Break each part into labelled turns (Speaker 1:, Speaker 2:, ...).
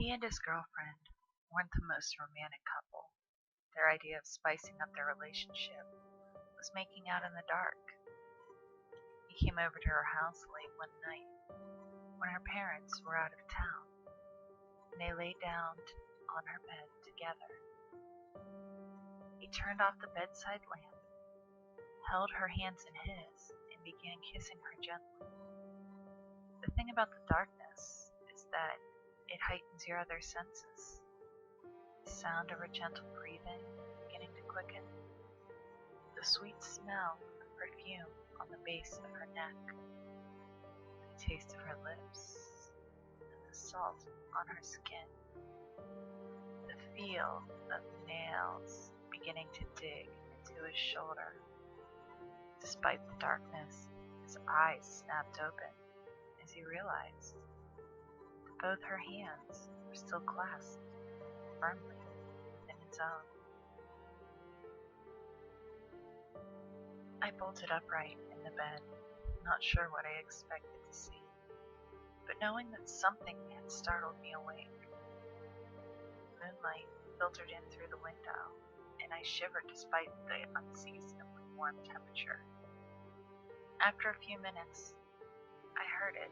Speaker 1: He and his girlfriend weren't the most romantic couple. Their idea of spicing up their relationship was making out in the dark. He came over to her house late one night when her parents were out of town, and they lay down on her bed together. He turned off the bedside lamp, held her hands in his, and began kissing her gently. The thing about the darkness is that it heightens your other senses. The sound of her gentle breathing beginning to quicken, the sweet smell of perfume on the base of her neck, the taste of her lips, and the salt on her skin, the feel of nails beginning to dig into his shoulder. Despite the darkness, his eyes snapped open as he realized that both her hands were still clasped firmly in his own. I bolted upright in the bed, not sure what I expected to see, but knowing that something had startled me awake. Moonlight filtered in through the window, and I shivered despite the unseasonably warm temperature. After a few minutes, I heard it,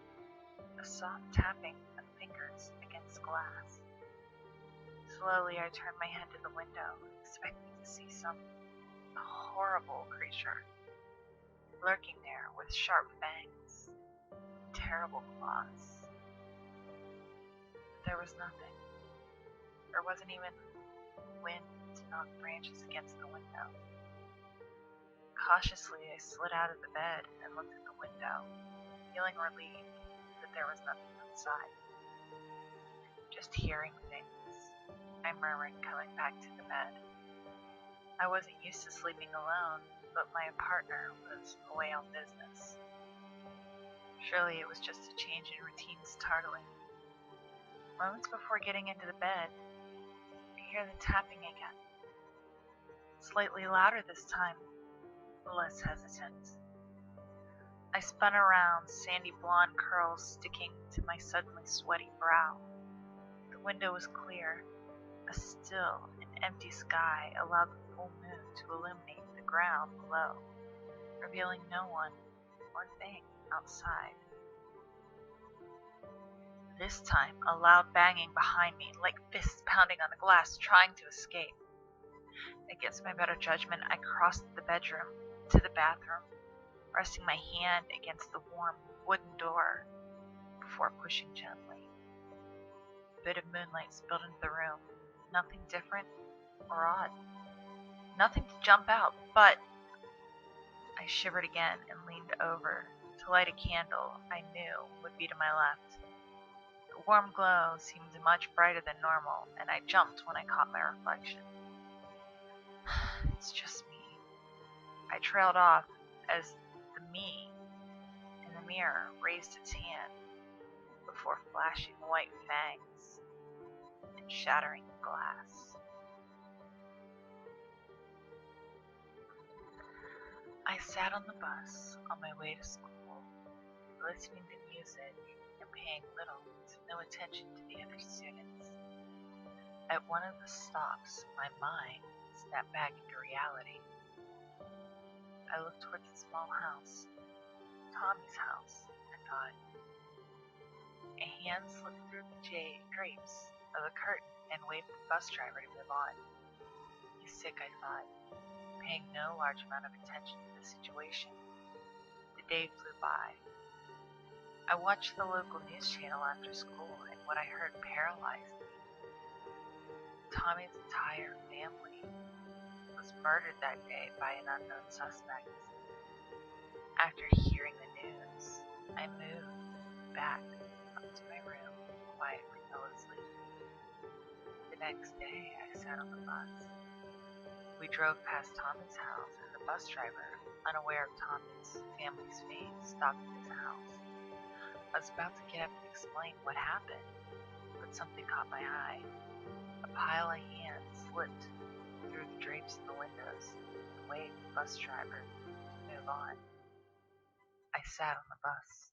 Speaker 1: a soft tapping of fingers against glass. Slowly, I turned my head to the window, expecting to see some horrible creature lurking there with sharp fangs and terrible claws. But there was nothing. There wasn't even wind to knock branches against the window. Cautiously, I slid out of the bed and looked at the window, feeling relieved that there was nothing outside. Just hearing things, I murmured, coming back to the bed. I wasn't used to sleeping alone, but my partner was away on business. Surely it was just a change in routine startling. Moments before getting into the bed, I hear the tapping again. Slightly louder this time, less hesitant. I spun around, sandy blonde curls sticking to my suddenly sweaty brow. The window was clear. A still and empty sky allowed the full moon to illuminate the ground below, revealing no one or thing outside. This time, a loud banging behind me, like fists pounding on the glass, trying to escape. Against my better judgment, I crossed the bedroom to the bathroom, resting my hand against the warm wooden door before pushing gently. A bit of moonlight spilled into the room. Nothing different or odd. Nothing to jump out, but I shivered again and leaned over to light a candle I knew would be to my left. The warm glow seemed much brighter than normal, and I jumped when I caught my reflection. It's just me. I trailed off as the me in the mirror raised its hand before flashing white fangs and shattering the glass. I sat on the bus on my way to school, listening to music and paying little to no attention to the other students. At one of the stops, my mind snapped back into reality. I looked towards the small house, Tommy's house, and thought. A hand slipped through the drapes of the curtain and waved the bus driver to move on. He's sick, I thought, paying no large amount of attention to the situation. The day flew by. I watched the local news channel after school, and what I heard paralyzed me. Tommy's entire family was murdered that day by an unknown suspect. After hearing the news, I moved back up to my room and quietly fell asleep. The next day, I sat on the bus. We drove past Tommy's house, and the bus driver, unaware of Tommy's family's fate, stopped at his house. I was about to get up and explain what happened, but something caught my eye. A pile of hands slipped through the drapes in the windows and waved the bus driver to move on. I sat on the bus.